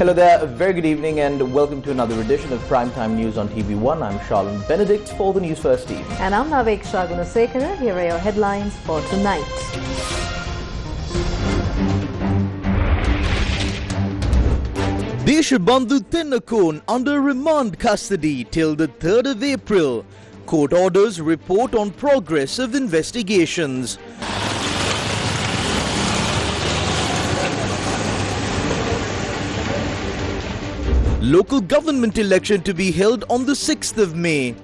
Hello there, a very good evening and welcome to another edition of Primetime News on TV1. I'm Charlene Benedict for the Newsfirst team. And I'm Naveksha Gunasekara. Here are your headlines for tonight. Deshabandhu Tennakon under remand custody till the 3rd of April. Court orders report on progress of investigations. Local government election to be held on the 6th of May.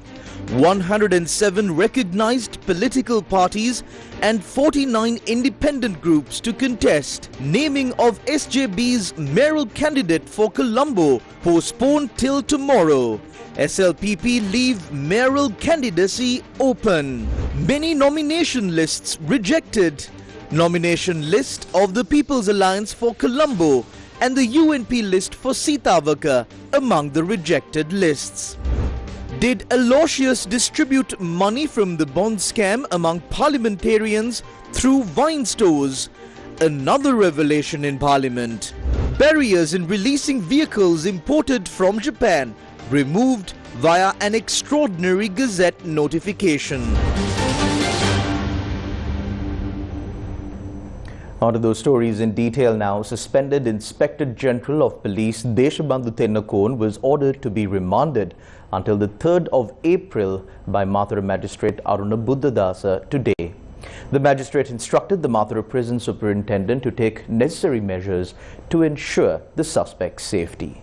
107 recognized political parties and 49 independent groups to contest. Naming of SJB's mayoral candidate for Colombo postponed till tomorrow. SLPP leave mayoral candidacy open. Many nomination lists rejected. Nomination list of the People's Alliance for Colombo and the UNP list for Sitavaka among the rejected lists. Did Aloysius distribute money from the bond scam among parliamentarians through wine stores? Another revelation in Parliament. Barriers in releasing vehicles imported from Japan removed via an extraordinary Gazette notification. On to those stories in detail now. Suspended Inspector General of Police Deshabandhu Tennakon was ordered to be remanded until the 3rd of April by Mathura Magistrate Aruna Buddhadasa today. The magistrate instructed the Mathura Prison Superintendent to take necessary measures to ensure the suspect's safety.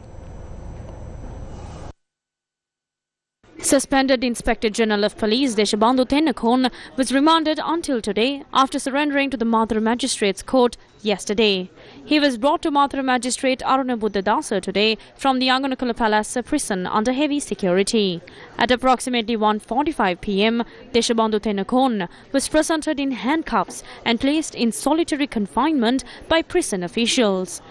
Suspended Inspector General of Police Deshabandhu Tennakon was remanded until today after surrendering to the Mathura Magistrates Court yesterday. He was brought to Mathura Magistrate Aruna Buddhadasa today from the Anganukula Palace prison under heavy security. At approximately 1:45 p.m, Deshabandhu Tennakon was presented in handcuffs and placed in solitary confinement by prison officials.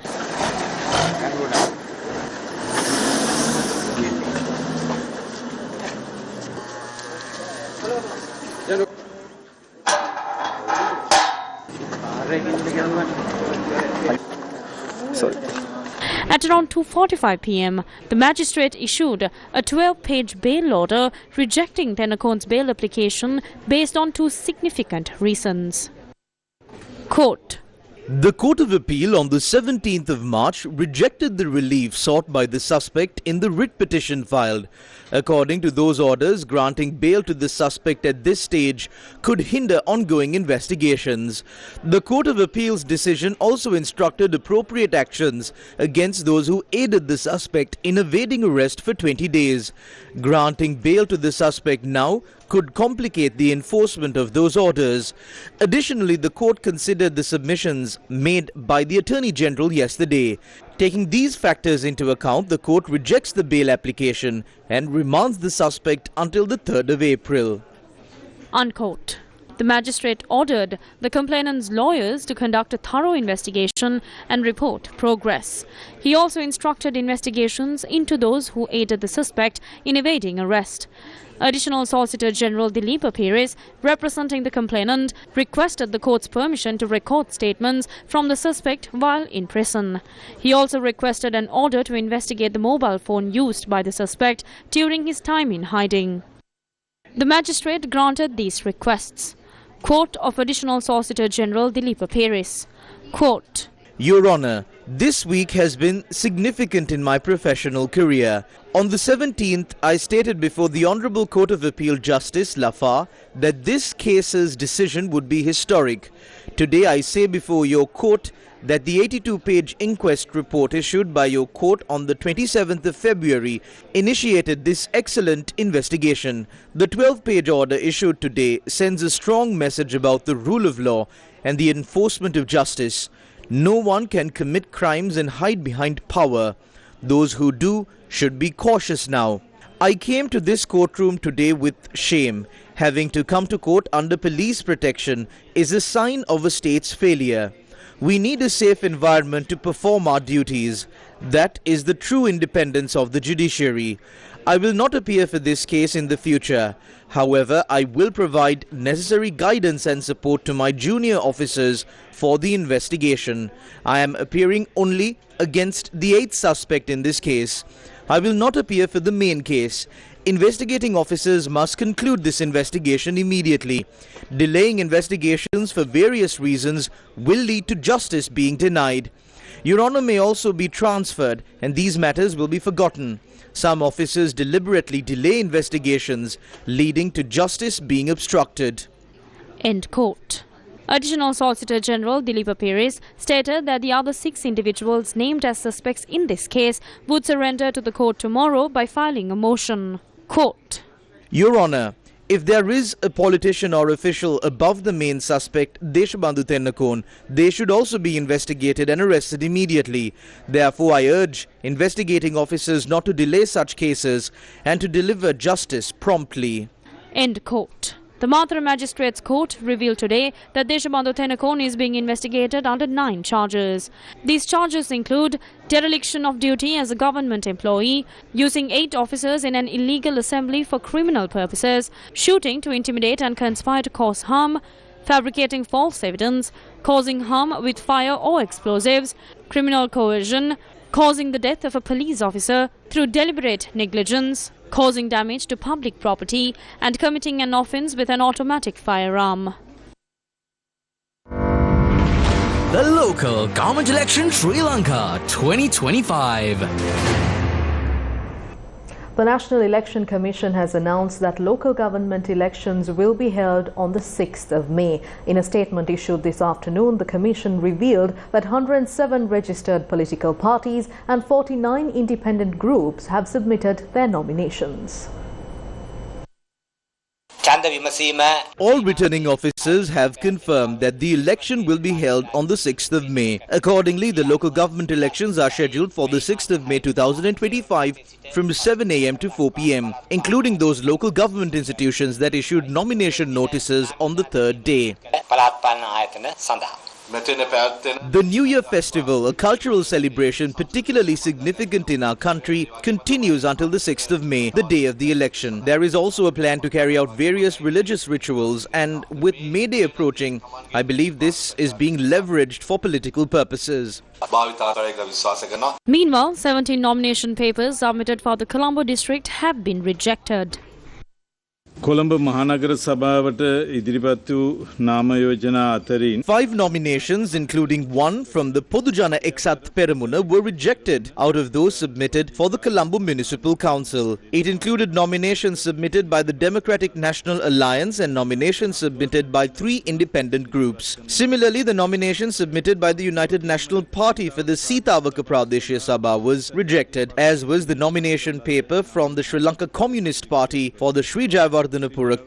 At around 2:45 p.m, the magistrate issued a 12-page bail order rejecting Tennakon's bail application based on two significant reasons. Quote, the Court of Appeal on the 17th of March rejected the relief sought by the suspect in the writ petition filed. According to those orders, granting bail to the suspect at this stage could hinder ongoing investigations. The Court of Appeal's decision also instructed appropriate actions against those who aided the suspect in evading arrest for 20 days. Granting bail to the suspect now could complicate the enforcement of those orders. Additionally, the court considered the submissions made by the Attorney General yesterday. Taking these factors into account, the court rejects the bail application and remands the suspect until the 3rd of April. Unquote. The magistrate ordered the complainant's lawyers to conduct a thorough investigation and report progress. He also instructed investigations into those who aided the suspect in evading arrest. Additional Solicitor General Dilip Paris, representing the complainant, requested the court's permission to record statements from the suspect while in prison. He also requested an order to investigate the mobile phone used by the suspect during his time in hiding. The magistrate granted these requests. Quote of Additional Solicitor General Dilip Paris. Quote, Your Honour, this week has been significant in my professional career. On the 17th, I stated before the Honourable Court of Appeal Justice Lafa that this case's decision would be historic. Today I say before your court that the 82-page inquest report issued by your court on the 27th of February initiated this excellent investigation. The 12-page order issued today sends a strong message about the rule of law and the enforcement of justice. No one can commit crimes and hide behind power. Those who do should be cautious now. I came to this courtroom today with shame. Having to come to court under police protection is a sign of a state's failure. We need a safe environment to perform our duties. That is the true independence of the judiciary. I will not appear for this case in the future. However, I will provide necessary guidance and support to my junior officers for the investigation. I am appearing only against the 8th suspect in this case. I will not appear for the main case. Investigating officers must conclude this investigation immediately. Delaying investigations for various reasons will lead to justice being denied. Your Honour may also be transferred and these matters will be forgotten. Some officers deliberately delay investigations, leading to justice being obstructed. End quote. Additional Solicitor General Dileepa Perez stated that the other 6 individuals named as suspects in this case would surrender to the court tomorrow by filing a motion. Quote, Your Honour, if there is a politician or official above the main suspect, Deshabandhu Tennakone, they should also be investigated and arrested immediately. Therefore, I urge investigating officers not to delay such cases and to deliver justice promptly. End quote. The Mathura Magistrates Court revealed today that Deshabandhu Tennakone is being investigated under 9 charges. These charges include dereliction of duty as a government employee, using 8 officers in an illegal assembly for criminal purposes, shooting to intimidate and conspire to cause harm, fabricating false evidence, causing harm with fire or explosives, criminal coercion, causing the death of a police officer through deliberate negligence, causing damage to public property and committing an offence with an automatic firearm. The local government election Sri Lanka 2025. The National Election Commission has announced that local government elections will be held on the 6th of May. In a statement issued this afternoon, the Commission revealed that 107 registered political parties and 49 independent groups have submitted their nominations. All returning officers have confirmed that the election will be held on the 6th of May. Accordingly, the local government elections are scheduled for the 6th of May 2025 from 7 a.m. to 4 p.m., including those local government institutions that issued nomination notices on the 3rd day. The New Year festival, a cultural celebration particularly significant in our country, continues until the 6th of May, the day of the election. There is also a plan to carry out various religious rituals, and with May Day approaching, I believe this is being leveraged for political purposes. Meanwhile, 17 nomination papers submitted for the Colombo district have been rejected. Colombo මහනගර සභාවට ඉදිරිපත් වූ නාම යෝජනා අතරින් 5 nominations, including one from the Podujana Eksath Peramuna, were rejected out of those submitted for the Colombo Municipal Council. It included nominations submitted by the Democratic National Alliance and nominations submitted by 3 independent groups. Similarly, the nomination submitted by the United National Party for the Sitavaka Pradeshya Sabha was rejected, as was the nomination paper from the Sri Lanka Communist Party for the Sri Jayawardhanapura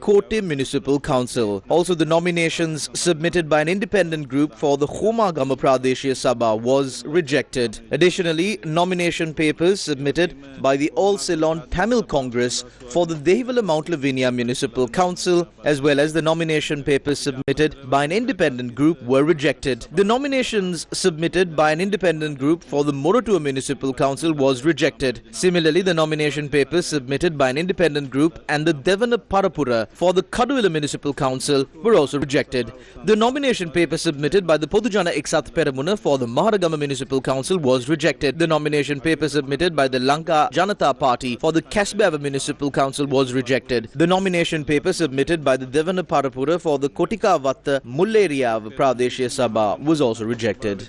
Kotte Municipal Council. Also, the nominations submitted by an independent group for the Homagama Pradeshya Sabha was rejected. Additionally, nomination papers submitted by the All Ceylon Tamil Congress for the Dehivala Mount Lavinia Municipal Council, as well as the nomination papers submitted by an independent group, were rejected. The nominations submitted by an independent group for the Moratuwa Municipal Council was rejected. Similarly, the nomination papers submitted by an independent group and the Devana Parapura for the Kaduvila Municipal Council were also rejected. The nomination paper submitted by the Podujana Eksath Peramuna for the Maharagama Municipal Council was rejected. The nomination paper submitted by the Lanka Janata Party for the Kasbeva Municipal Council was rejected. The nomination paper submitted by the Devana Parapura for the Kotikavatta Mulleriya Pradeshya Sabha was also rejected.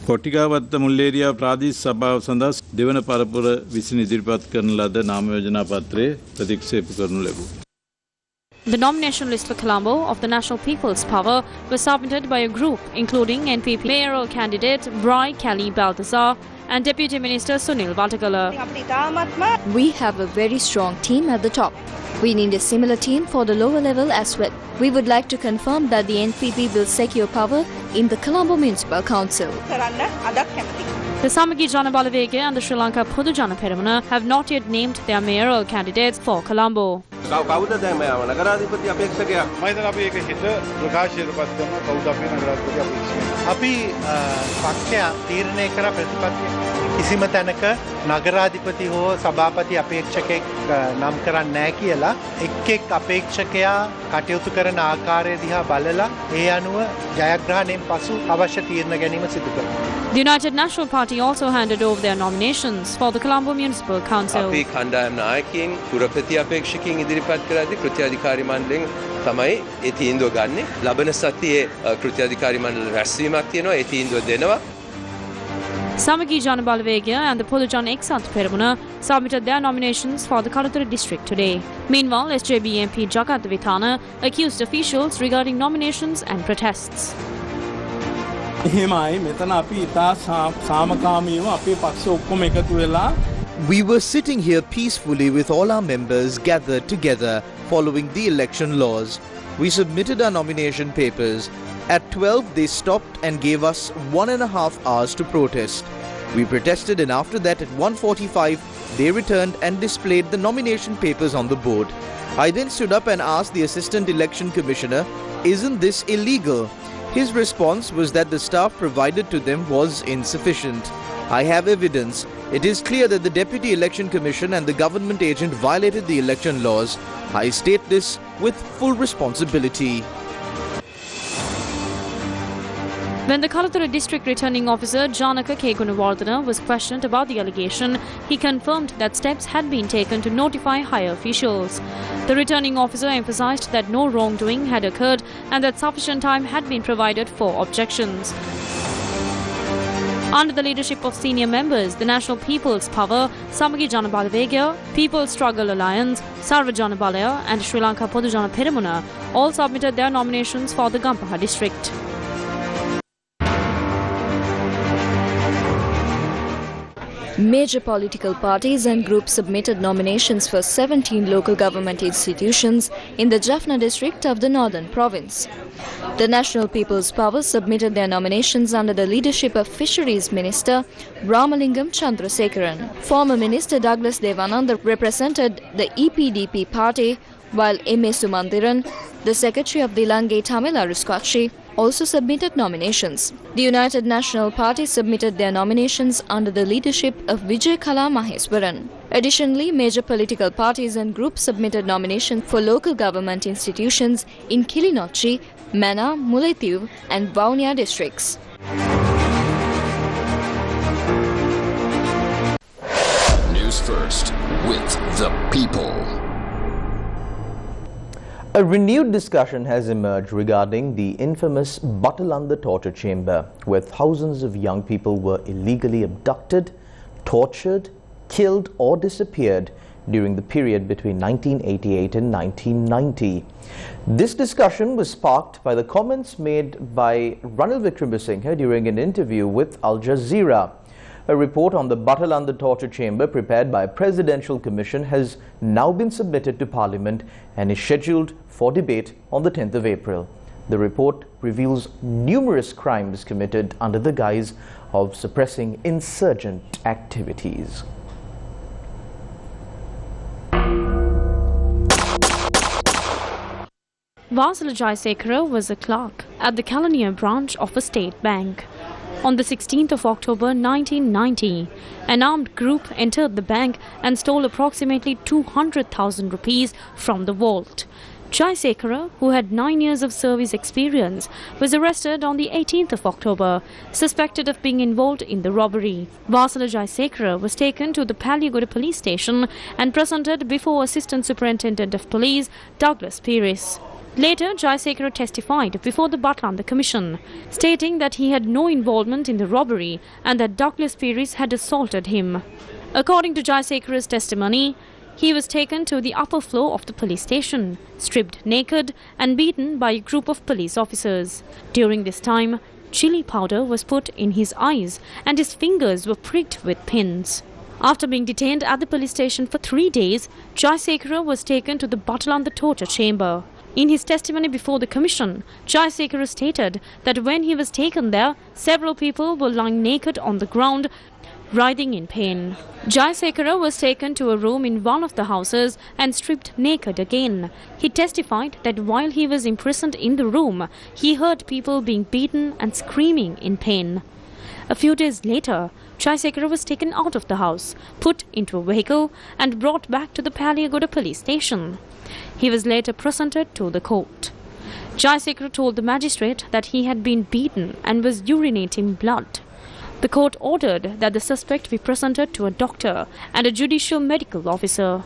කොටිකාවත්ත මුල්ලේරියා ප්‍රාදේශ සභාව සඳහා දෙවන පරපුර විසින් ඉදිරිපත් කරන ලද නාම යෝජනා පත්‍රය ප්‍රතික්ෂේප කරනු ලැබුවා. The nomination list for Colombo of the National People's Power was submitted by a group including NPP mayoral candidate Bry Kelly Balthazar and Deputy Minister Sunil Vatagala. We have a very strong team at the top. We need a similar team for the lower level as well. We would like to confirm that the NPP will secure power in the Colombo Municipal Council. The Samagi Jana Balavege and the Sri Lanka Podujana Peramuna have not yet named their mayoral candidates for Colombo. කවුද දැන් මෙයාම නගරාධිපති අපේක්ෂකයා මම හිතනවා අපි ඒක හිත ප්‍රකාශයටපත් කරනවා කවුද අපේ නගරාධිපති අපේක්ෂකයා අපි පක්ෂය තීරණය කර ප්‍රතිපත්තිය කිසිම තැනක නගරාධිපති හෝ සභාපති අපේක්ෂකෙක් නම් කරන්නේ නැහැ කියලා එක් අපේක්ෂකයා කටයුතු කරන ආකාරය දිහා බලලා ඒ අනුව ජයග්‍රහණයෙන් පසු අවශ්‍ය තීරණ ගැනීම සිදු කරනවා. The United National Party also handed over their nominations for the Colombo Municipal Council. අපි කණ්ඩායම් නායකයින් පුරපති අපේක්ෂකයින් ඉදිරිපත් කරද්දී කෘත්‍යාධිකාරී මණ්ඩලයෙන් තමයි ඒ තීන්දුව ගන්නෙ. ලබන සතියේ කෘත්‍යාධිකාරී මණ්ඩල රැස්වීමක් තියෙනවා. ඒ තීන්දුව දෙනවා. Samagi Janabalvega and the Polujan Eksat Peramuna submitted their nominations for the Kalathura district today. Meanwhile, SJB MP Jagat Vitana accused officials regarding nominations and protests. We were sitting here peacefully with all our members gathered together following the election laws. We submitted our nomination papers. At 12, they stopped and gave us 1.5 hours to protest. We protested, and after that at 1:45, they returned and displayed the nomination papers on the board. I then stood up and asked the Assistant Election Commissioner, "Isn't this illegal?" His response was that the staff provided to them was insufficient. I have evidence. It is clear that the Deputy Election Commission and the government agent violated the election laws. I state this with full responsibility. When the Kalathura district returning officer Janaka K. Gunawardana was questioned about the allegation, he confirmed that steps had been taken to notify higher officials. The returning officer emphasized that no wrongdoing had occurred and that sufficient time had been provided for objections. Under the leadership of senior members, the National People's Power, Samagi Janabalvega, People's Struggle Alliance, Sarva Janabalaya and Sri Lanka Podujana Peramuna all submitted their nominations for the Gampaha district. Major political parties and groups submitted nominations for 17 local government institutions in the Jaffna district of the Northern Province. The National People's Power submitted their nominations under the leadership of Fisheries Minister Ramalingam Chandrasekaran. Former Minister Douglas Devananda represented the EPDP party, while M.A. Sumandiran, the Secretary of the Lanka Tamil Aruskachi, also submitted nominations. The United National Party submitted their nominations under the leadership of Vijay Kala Maheswaran. Additionally, major political parties and groups submitted nominations for local government institutions in Kilinochchi, Mana, Mullaitivu and Vaunia districts. Newsfirst with the people. A renewed discussion has emerged regarding the infamous Battalanda torture chamber, where thousands of young people were illegally abducted, tortured, killed or disappeared during the period between 1988 and 1990. This discussion was sparked by the comments made by Ranil Wickremesinghe during an interview with Al Jazeera. A report on the Battalanda torture chamber prepared by a presidential commission has now been submitted to Parliament and is scheduled for debate on the 10th of April. The report reveals numerous crimes committed under the guise of suppressing insurgent activities. Vasila Jayasekara was a clerk at the Kalaniya branch of a state bank. On the 16th of October 1990, an armed group entered the bank and stole approximately 200,000 rupees from the vault. Jayasekara, who had 9 years of service experience, was arrested on the 18th of October, suspected of being involved in the robbery. Vasila Jayasekara was taken to the Palyagoda police station and presented before Assistant Superintendent of Police Douglas Peris. Later, Jayasekara testified before the Battalanda Commission, stating that he had no involvement in the robbery and that Douglas Peris had assaulted him. According to Jayasekara's testimony, he was taken to the upper floor of the police station, stripped naked and beaten by a group of police officers. During this time, chili powder was put in his eyes and his fingers were pricked with pins. After being detained at the police station for 3 days, Jayasekara was taken to the Battalanda torture chamber. In his testimony before the commission, Jayasekara stated that when he was taken there, several people were lying naked on the ground, writhing in pain. Jayasekara was taken to a room in one of the houses and stripped naked again. He testified that while he was imprisoned in the room, he heard people being beaten and screaming in pain. A few days later, Jayasekara was taken out of the house, put into a vehicle and brought back to the Paliagoda police station. He was later presented to the court. Jayasekara told the magistrate that he had been beaten and was urinating blood. The court ordered that the suspect be presented to a doctor and a judicial medical officer.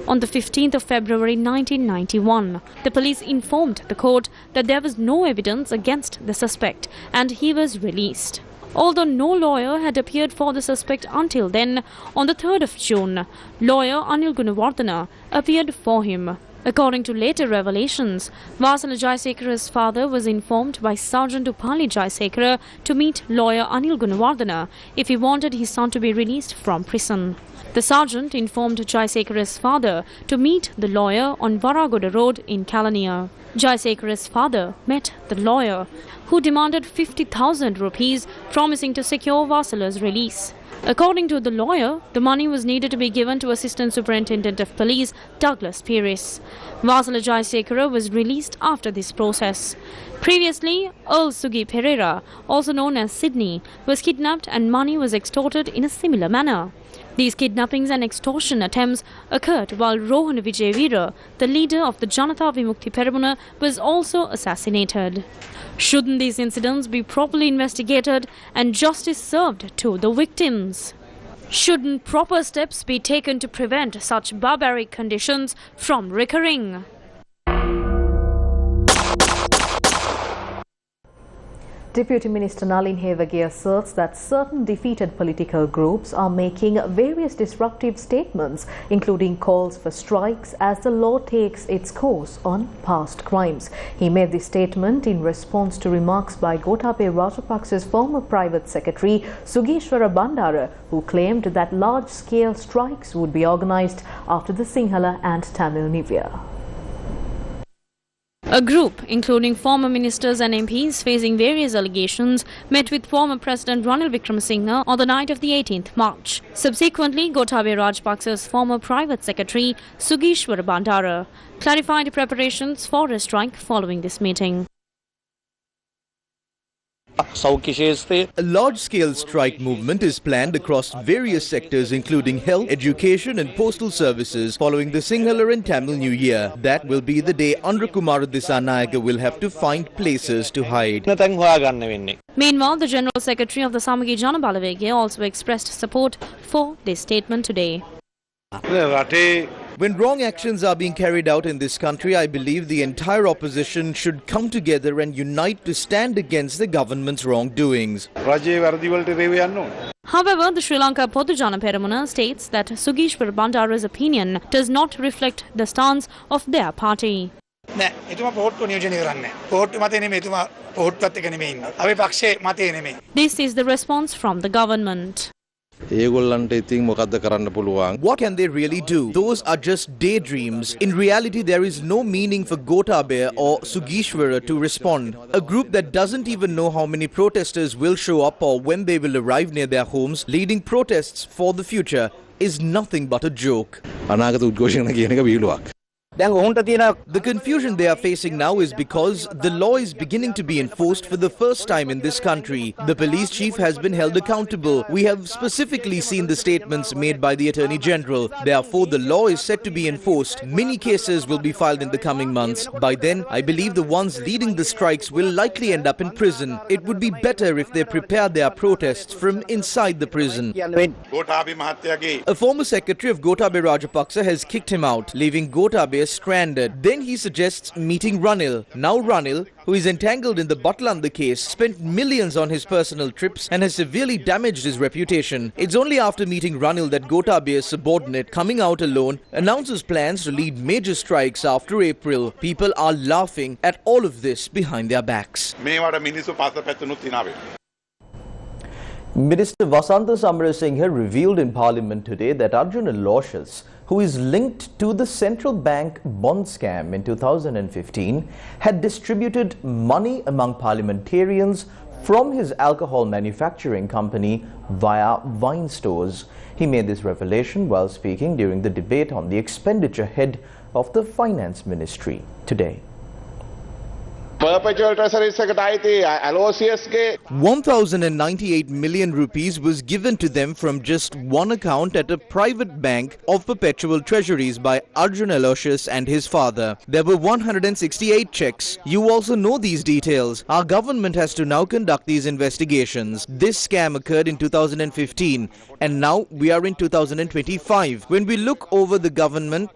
On the 15th of February 1991, the police informed the court that there was no evidence against the suspect and he was released. Although no lawyer had appeared for the suspect until then, on the 3rd of June, lawyer Anil Gunawardena appeared for him. According to later revelations, Vasala Jayasekara's father was informed by Sergeant Upali Jayasekara to meet lawyer Anil Gunawardena if he wanted his son to be released from prison. The sergeant informed Jayasekara's father to meet the lawyer on Varagoda Road in Kalaniya. Jayasekara's father met the lawyer, who demanded 50,000 rupees, promising to secure Vasala's release. According to the lawyer, the money was needed to be given to Assistant Superintendent of Police Douglas Pierce. Vasala Jayasekara was released after this process. Previously, Earl Sugi Pereira, also known as Sydney, was kidnapped and money was extorted in a similar manner. These kidnappings and extortion attempts occurred while Rohan Vijayveera, the leader of the Janata Vimukti Peramuna, was also assassinated. Shouldn't these incidents be properly investigated and justice served to the victims? Shouldn't proper steps be taken to prevent such barbaric conditions from recurring? Deputy Minister Nalin Hevage asserts that certain defeated political groups are making various disruptive statements, including calls for strikes as the law takes its course on past crimes. He made this statement in response to remarks by Gotabaya Rajapaksa's former private secretary Sugishwara Bandara, who claimed that large-scale strikes would be organised after the Sinhala and Tamil New Year. A group, including former ministers and MPs facing various allegations, met with former President Ranil Wickremesinghe on the night of the 18th March. Subsequently, Gotabaya Rajapaksa's former private secretary, Sugishwara Bandara, clarified preparations for a strike following this meeting. A large-scale strike movement is planned across various sectors including health, education and postal services following the Sinhala and Tamil New Year. That will be the day Andhra Kumara Dissanayake will have to find places to hide. Meanwhile, the General Secretary of the Samagi Jana Balawege also expressed support for this statement today. When wrong actions are being carried out in this country, I believe the entire opposition should come together and unite to stand against the government's wrongdoings. However, the Sri Lanka Podujana Peramuna states that Sugishwara Bandara's opinion does not reflect the stance of their party. This is the response from the government. What can they really do? Those are just daydreams. In reality, there is no meaning for Gotabaya or Sugishwara to respond. A group that doesn't even know how many protesters will show up or when they will arrive near their homes, leading protests for the future, is nothing but a joke. The confusion they are facing now is because the law is beginning to be enforced for the first time in this country. The police chief has been held accountable. We have specifically seen the statements made by the Attorney General. Therefore, the law is set to be enforced. Many cases will be filed in the coming months. By then, I believe the ones leading the strikes will likely end up in prison. It would be better if they prepare their protests from inside the prison. A former secretary of Gotabaya Rajapaksa has kicked him out, leaving Gotabaya stranded. Then he suggests meeting Ranil. Now Ranil, who is entangled in the Batlanda case, spent millions on his personal trips and has severely damaged his reputation. It's only after meeting Ranil that Gotabaya's subordinate, coming out alone, announces plans to lead major strikes after April. People are laughing at all of this behind their backs. Minister Vasantha Samarasinghe revealed in Parliament today that Arjuna Aloysius, who is linked to the central bank bond scam in 2015, had distributed money among parliamentarians from his alcohol manufacturing company via wine stores. He made this revelation while speaking during the debate on the expenditure head of the Finance Ministry today. Perpetual Treasury Secretary Aloysius 1,098 million rupees was given to them from just one account at a private bank of perpetual treasuries by Arjun Aloysius and his father. There were 168 checks. You also know these details. Our government has to now conduct these investigations. This scam occurred in 2015 and now we are in 2025. When we took over the government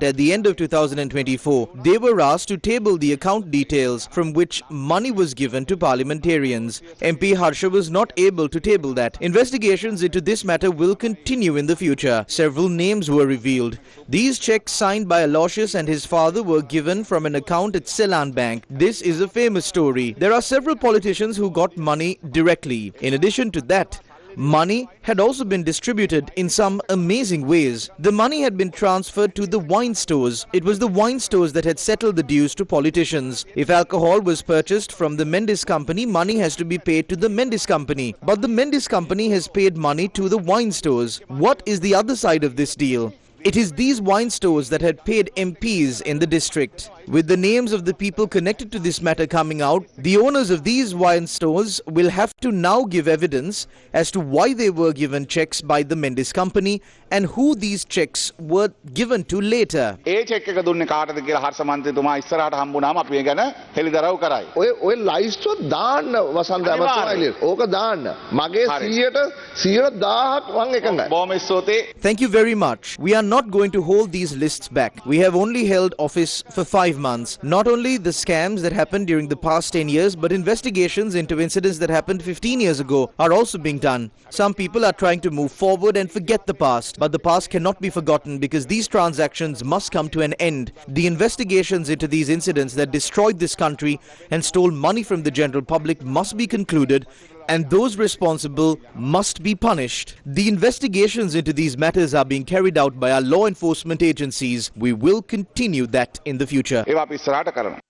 at the end of 2024, they were asked to table the account details from which money was given to parliamentarians. MP Harsha was not able to table that. Investigations into this matter will continue in the future. Several names were revealed. These checks signed by Aloysius and his father were given from an account at Ceylon Bank. This is a famous story. There are several politicians who got money directly. In addition to that, money had also been distributed in some amazing ways. The money had been transferred to the wine stores. It was the wine stores that had settled the dues to politicians. If alcohol was purchased from the Mendes company, money has to be paid to the Mendes company. But the Mendes company has paid money to the wine stores. What is the other side of this deal? It is these wine stores that had paid MPs in the district. With the names of the people connected to this matter coming out, the owners of these wine stores will have to now give evidence as to why they were given checks by the Mendes company and who these checks were given to later. A check එක දුන්නේ කාටද කියලා හර්ෂ මන්ත්‍රීතුමා ඉස්සරහට හම්බුනාම අපි ගැන හෙළිදරව් කරයි. ඔය ලයිස්ට් එක දාන්න වසන්ත ඇමතුමායිලි. ඕක දාන්න. මගේ 100ක් මං එකඟයි. බොහොම ස්තුතියි. Thank you very much. We are not going to hold these lists back. We have only held office for 5 months. Not only the scams that happened during the past 10 years, but investigations into incidents that happened 15 years ago are also being done. Some people are trying to move forward and forget the past, but the past cannot be forgotten because these transactions must come to an end. The investigations into these incidents that destroyed this country and stole money from the general public must be concluded, and those responsible must be punished. The investigations into these matters are being carried out by our law enforcement agencies. We will continue that in the future. ඒවා අපි ඉස්සරහට කරනවා.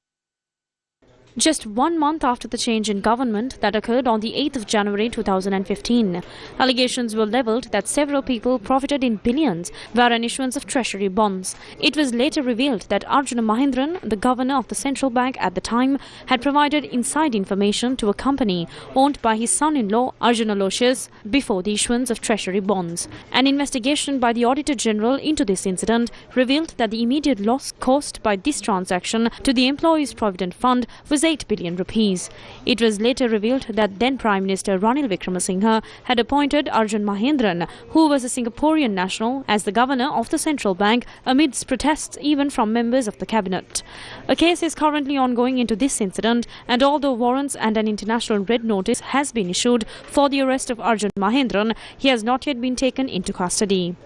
Just 1 month after the change in government that occurred on the 8th of January 2015, allegations were levelled that several people profited in billions via an issuance of treasury bonds. It was later revealed that Arjuna Mahendran, the governor of the central bank at the time, had provided inside information to a company owned by his son-in-law Arjun Aloysius before the issuance of treasury bonds. An investigation by the Auditor General into this incident revealed that the immediate loss caused by this transaction to the Employees Provident Fund was 8 billion rupees. It was later revealed that then Prime Minister Ranil Wickremesinghe had appointed Arjun Mahendran, who was a Singaporean national, as the governor of the central bank amidst protests even from members of the cabinet. A case is currently ongoing into this incident, and although warrants and an international red notice has been issued for the arrest of Arjun Mahendran, he has not yet been taken into custody.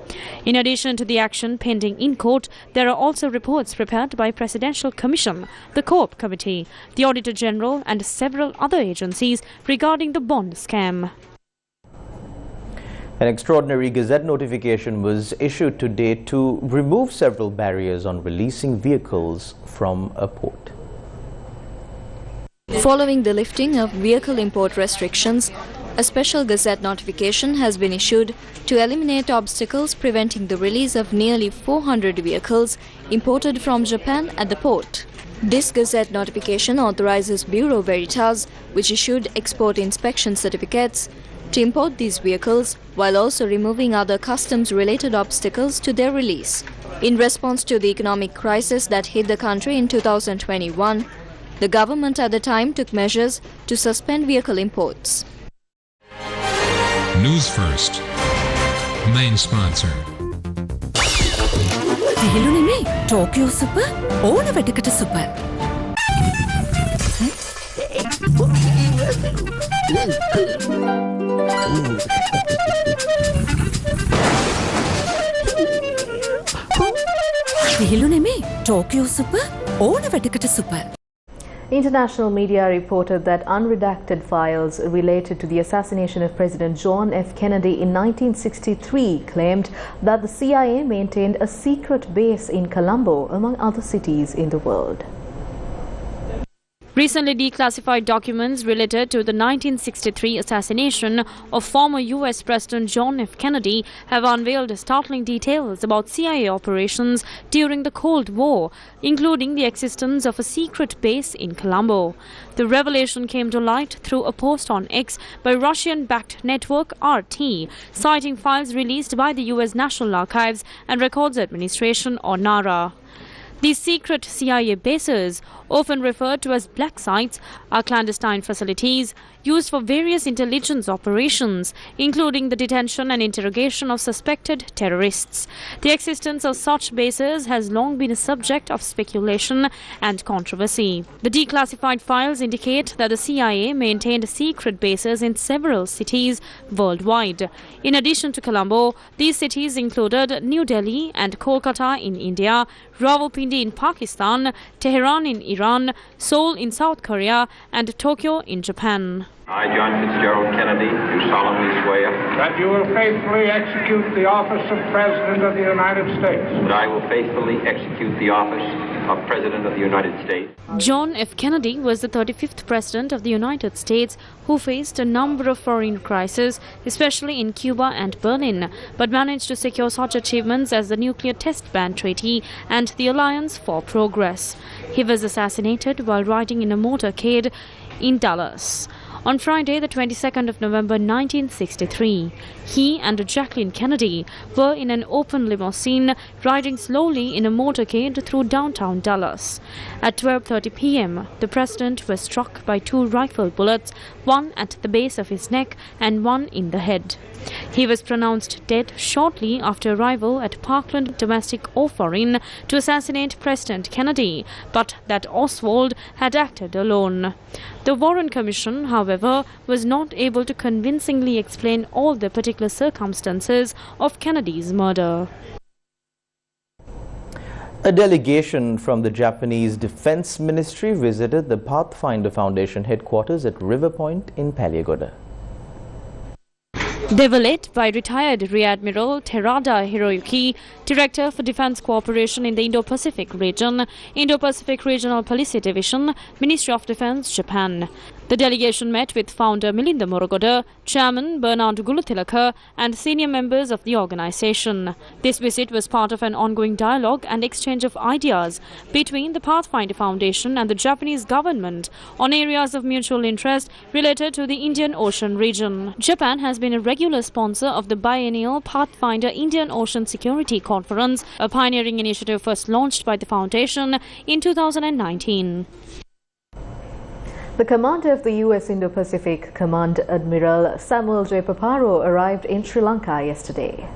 In addition to the action pending in court, there are also reports prepared by Presidential Commission, the Co-op Committee, the Auditor General and several other agencies regarding the bond scam. An extraordinary Gazette notification was issued today to remove several barriers on releasing vehicles from a port. Following the lifting of vehicle import restrictions, a special Gazette notification has been issued to eliminate obstacles preventing the release of nearly 400 vehicles imported from Japan at the port. This Gazette notification authorizes Bureau Veritas, which issued export inspection certificates, to import these vehicles while also removing other customs-related obstacles to their release. In response to the economic crisis that hit the country in 2021, the government at the time took measures to suspend vehicle imports. Newsfirst, main sponsor. Tokyo Super, ඕන වැඩකට super. Tokyo Super, ඕන වැඩකට super. International media reported that unredacted files related to the assassination of President John F. Kennedy in 1963 claimed that the CIA maintained a secret base in Colombo, among other cities in the world. Recently declassified documents related to the 1963 assassination of former US President John F. Kennedy have unveiled startling details about CIA operations during the Cold War, including the existence of a secret base in Colombo. The revelation came to light through a post on X by Russian-backed network RT, citing files released by the US National Archives and Records Administration, or NARA. These secret CIA bases, often referred to as black sites, are clandestine facilities used for various intelligence operations, including the detention and interrogation of suspected terrorists. The existence of such bases has long been a subject of speculation and controversy. The declassified files indicate that the CIA maintained secret bases in several cities worldwide. In addition to Colombo, these cities included New Delhi and Kolkata in India, Rawalpindi in Pakistan, Tehran in Iran, Seoul in South Korea, and Tokyo in Japan. I, John Fitzgerald Kennedy, do solemnly swear that you will faithfully execute the office of President of the United States. That I will faithfully execute the office of President of the United States. John F. Kennedy was the 35th President of the United States who faced a number of foreign crises, especially in Cuba and Berlin, but managed to secure such achievements as the Nuclear Test Ban Treaty and the Alliance for Progress. He was assassinated while riding in a motorcade in Dallas on Friday, the 22nd of November 1963. He and Jacqueline Kennedy were in an open limousine riding slowly in a motorcade through downtown Dallas. At 12:30 p.m., the president was struck by 2 rifle bullets, one at the base of his neck and one in the head. He was pronounced dead shortly after arrival at Parkland Domestic Offering to assassinate President Kennedy, but that Oswald had acted alone. The Warren Commission, however, was not able to convincingly explain all the particular circumstances of Kennedy's murder. A delegation from the Japanese Defense Ministry visited the Pathfinder Foundation headquarters at River Point in Paliagoda. They were led by retired Rear Admiral Terada Hiroyuki, Director for Defense Cooperation in the Indo-Pacific Region, Indo-Pacific Regional Policy Division, Ministry of Defense, Japan. The delegation met with founder Milinda Morogoda, Chairman Bernard Gulutilaka, and senior members of the organization. This visit was part of an ongoing dialogue and exchange of ideas between the Pathfinder Foundation and the Japanese government on areas of mutual interest related to the Indian Ocean region. Japan has been a regular sponsor of the biennial Pathfinder Indian Ocean Security Conference, a pioneering initiative first launched by the foundation in 2019. The commander of the U.S. Indo-Pacific Command, Admiral Samuel J. Paparo, arrived in Sri Lanka yesterday.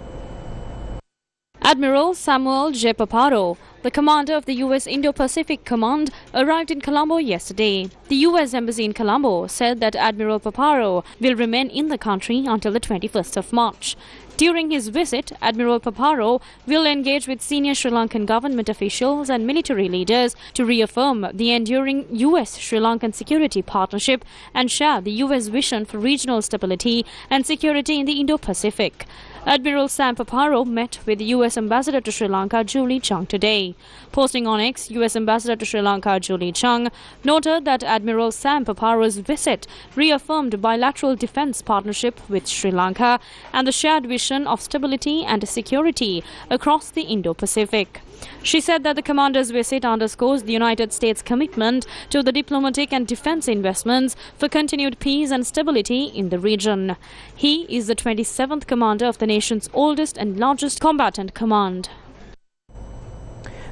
Admiral Samuel J. Paparo, the commander of the U.S. Indo-Pacific Command, arrived in Colombo yesterday. The U.S. Embassy in Colombo said that Admiral Paparo will remain in the country until the 21st of March. During his visit, Admiral Paparo will engage with senior Sri Lankan government officials and military leaders to reaffirm the enduring U.S.-Sri Lankan security partnership and share the U.S. vision for regional stability and security in the Indo-Pacific. Admiral Sam Paparo met with the U.S. Ambassador to Sri Lanka, Julie Chung, today. Posting on X, U.S. Ambassador to Sri Lanka, Julie Chung, noted that Admiral Sam Paparo's visit reaffirmed bilateral defense partnership with Sri Lanka and the shared vision of stability and security across the Indo-Pacific. She said that the commander's visit underscores the United States' commitment to the diplomatic and defense investments for continued peace and stability in the region. He is the 27th commander of the nation's oldest and largest combatant command.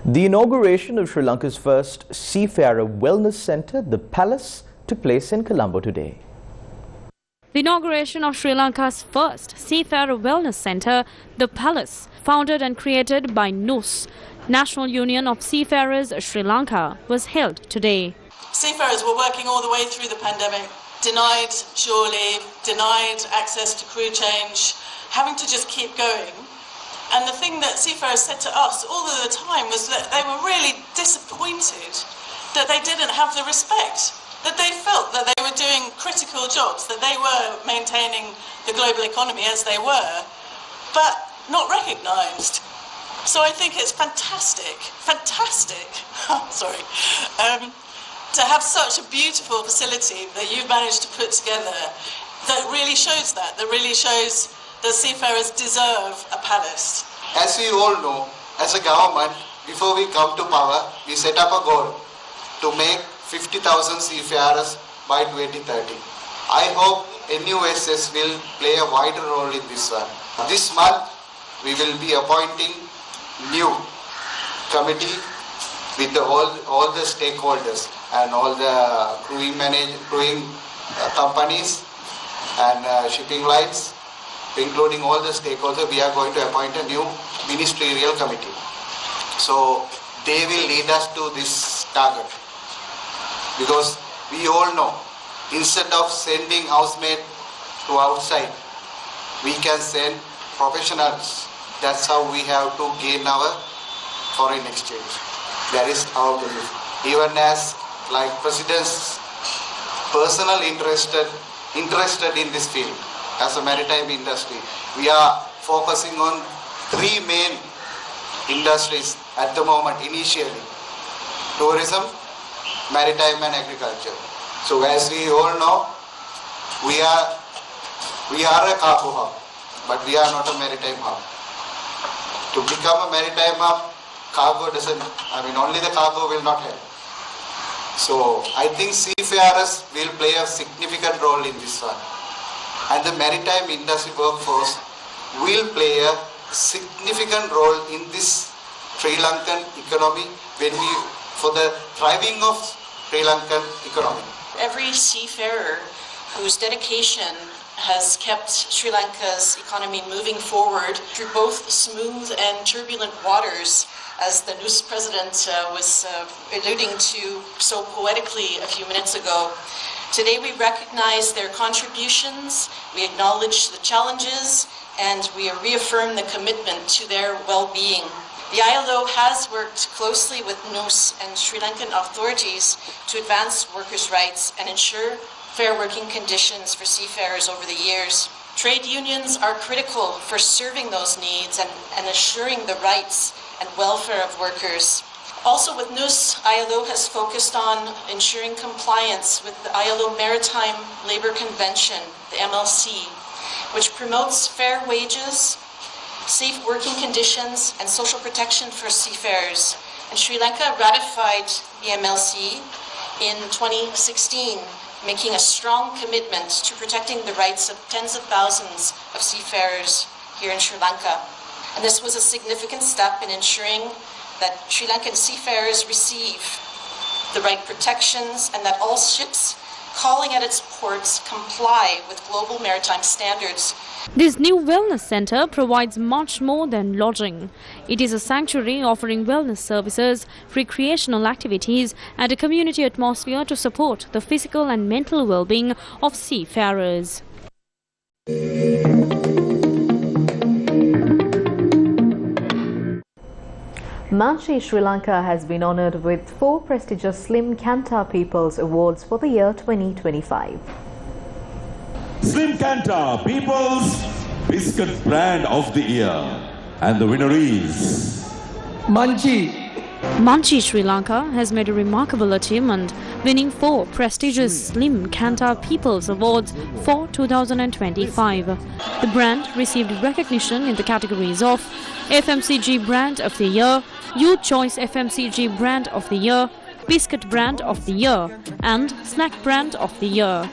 The inauguration of Sri Lanka's first seafarer wellness centre, the Palace, took place in Colombo today. The inauguration of Sri Lanka's first seafarer wellness centre, the Palace, founded and created by NUS, National Union of Seafarers Sri Lanka, was held today. Seafarers were working all the way through the pandemic, denied shore leave, denied access to crew change, having to just keep going. And the thing that seafarers said to us all of the time was that they were really disappointed that they didn't have the respect, that they felt that they were doing critical jobs, that they were maintaining the global economy as they were, but not recognised. So I think it's fantastic, to have such a beautiful facility that you've managed to put together that really shows that seafarers deserve a palace. As we all know, as a government, before we come to power, we set up a goal to make 50,000 seafarers by 2030. I hope NUSS will play a vital role in this one. This month, we will be appointing new committee with all the stakeholders and all the crewing companies and shipping lines, including all the stakeholders. We are going to appoint a new ministerial committee. So they will lead us to this target. Because we all know, instead of sending housemaid to outside, we can send professionals. That's how we have to gain our foreign exchange. That is our belief. Even as like President's personal interested in this field as a maritime industry, we are focusing on three main industries at the moment initially: tourism, maritime and agriculture. So as we all know, we are a cargo hub, but we are not a maritime hub. To become a maritime hub, only the cargo will not help. So I think seafarers will play a significant role in this one. And the maritime industry workforce will play a significant role in this Sri Lankan economy for the thriving of Sri Lankan economy. Every seafarer whose dedication has kept Sri Lanka's economy moving forward through both smooth and turbulent waters, as the Newsfirst president was alluding to so poetically a few minutes ago. Today we recognize their contributions, we acknowledge the challenges, and we reaffirm the commitment to their well-being. The ILO has worked closely with NUS and Sri Lankan authorities to advance workers' rights and ensure fair working conditions for seafarers over the years. Trade unions are critical for serving those needs and assuring the rights and welfare of workers. Also with NUS, ILO has focused on ensuring compliance with the ILO Maritime Labour Convention, the MLC, which promotes fair wages, safe working conditions, and social protection for seafarers. And Sri Lanka ratified the MLC in 2016, making a strong commitment to protecting the rights of tens of thousands of seafarers here in Sri Lanka. And this was a significant step in ensuring that Sri Lankan seafarers receive the right protections and that all ships calling at its ports comply with global maritime standards. This new wellness center provides much more than lodging. It is a sanctuary offering wellness services, recreational activities and a community atmosphere to support the physical and mental well-being of seafarers. Manchi, Sri Lanka has been honoured with 4 prestigious Slim Kanta People's Awards for the year 2025. Slim Kanta People's Biscuit Brand of the Year. And the winner is Manchi. Manchi, Sri Lanka has made a remarkable achievement, winning 4 prestigious Slim Kanta People's Awards for 2025. The brand received recognition in the categories of FMCG Brand of the Year, Youth Choice FMCG Brand of the Year, Biscuit Brand of the Year and Snack Brand of the Year.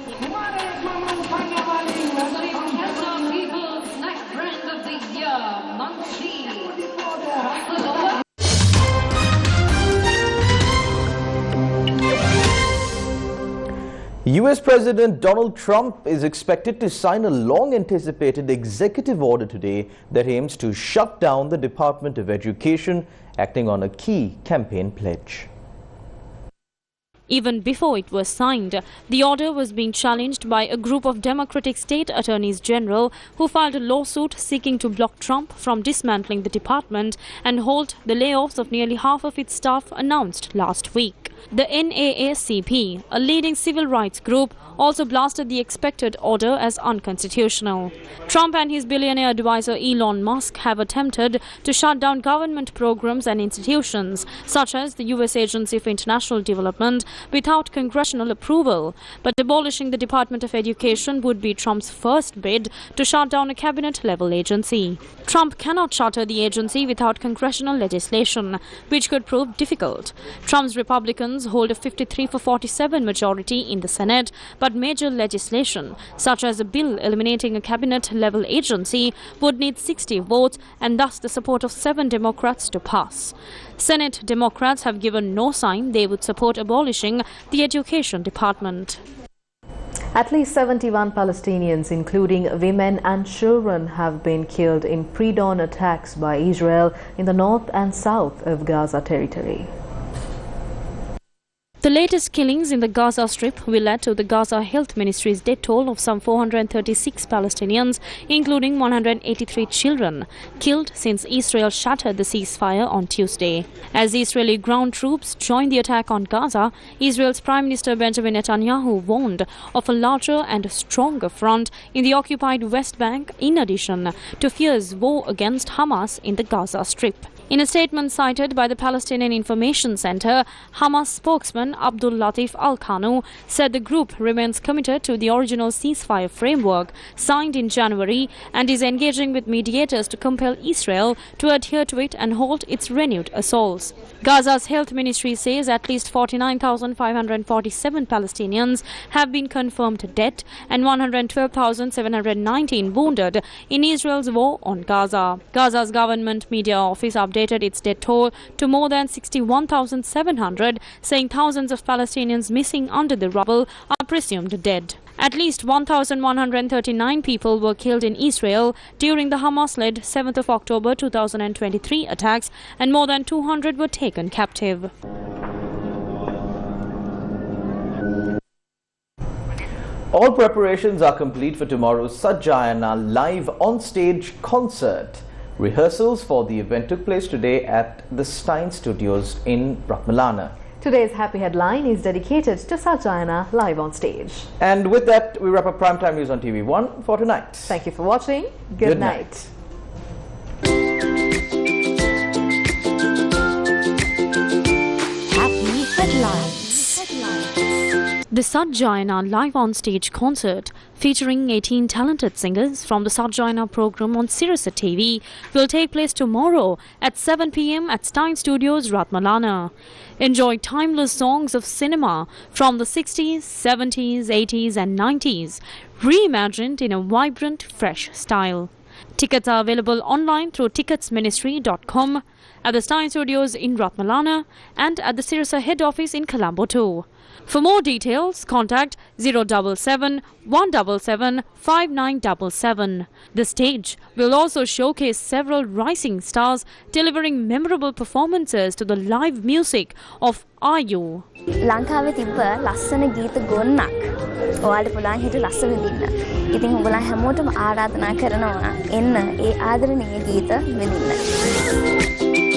US President Donald Trump is expected to sign a long-anticipated executive order today that aims to shut down the Department of Education, acting on a key campaign pledge. Even before it was signed, the order was being challenged by a group of Democratic state attorneys general who filed a lawsuit seeking to block Trump from dismantling the department and halt the layoffs of nearly half of its staff announced last week. The NAACP, a leading civil rights group, also blasted the expected order as unconstitutional. Trump and his billionaire advisor Elon Musk have attempted to shut down government programs and institutions such as the U.S. Agency for International Development, without congressional approval. But abolishing the Department of Education would be Trump's first bid to shut down a cabinet-level agency. Trump cannot charter the agency without congressional legislation, which could prove difficult. Trump's Republicans hold a 53-47 majority in the Senate, but major legislation, such as a bill eliminating a cabinet-level agency, would need 60 votes and thus the support of 7 Democrats to pass. Senate Democrats have given no sign they would support abolishing the Education Department. At least 71 Palestinians, including women and children, have been killed in pre-dawn attacks by Israel in the north and south of Gaza territory. The latest killings in the Gaza Strip will add to the Gaza Health Ministry's death toll of some 436 Palestinians, including 183 children, killed since Israel shattered the ceasefire on Tuesday. As Israeli ground troops joined the attack on Gaza, Israel's Prime Minister Benjamin Netanyahu warned of a larger and stronger front in the occupied West Bank, in addition to fierce war against Hamas in the Gaza Strip. In a statement cited by the Palestinian Information Center, Hamas spokesman Abdul Latif Al-Kanu said the group remains committed to the original ceasefire framework signed in January and is engaging with mediators to compel Israel to adhere to it and halt its renewed assaults. Gaza's health ministry says at least 49,547 Palestinians have been confirmed dead and 112,719 wounded in Israel's war on Gaza. Gaza's government media office updated its death toll to more than 61,700, saying thousands of Palestinians missing under the rubble are presumed dead. At least 1,139 people were killed in Israel during the Hamas-led 7th of October 2023 attacks, and more than 200 were taken captive. All preparations are complete for tomorrow's Sajjayana live on-stage concert. Rehearsals for the event took place today at the Stein Studios in Ratmalana. Today's happy headline is dedicated to Sajjayana live on stage. And with that, we wrap up Primetime News on TV1 for tonight. Thank you for watching. Good night. Happy headlines. The Sajjayana live on stage concert, featuring 18 talented singers from the Sajjayana program on Sirasa TV, will take place tomorrow at 7 p.m. at Stein Studios, Ratmalana. Enjoy timeless songs of cinema from the 60s, 70s, 80s and 90s, reimagined in a vibrant, fresh style. Tickets are available online through ticketsministry.com, at the Stein Studios in Ratmalana and at the Sirasa head office in Colombo too. For more details, contact 077 177 5977. The stage will also showcase several rising stars delivering memorable performances to the live music of Ayu. ලංකාවේ තිබ්බ ලස්සන ගීත ගොන්නක් ඔයාලට පුළුවන් හිට රස විඳින්න. ඉතින් ඔයගොල්ලන් හැමෝටම ආරාධනා කරනවා එන්න ඒ ආදරණීය ගීත විඳින්න.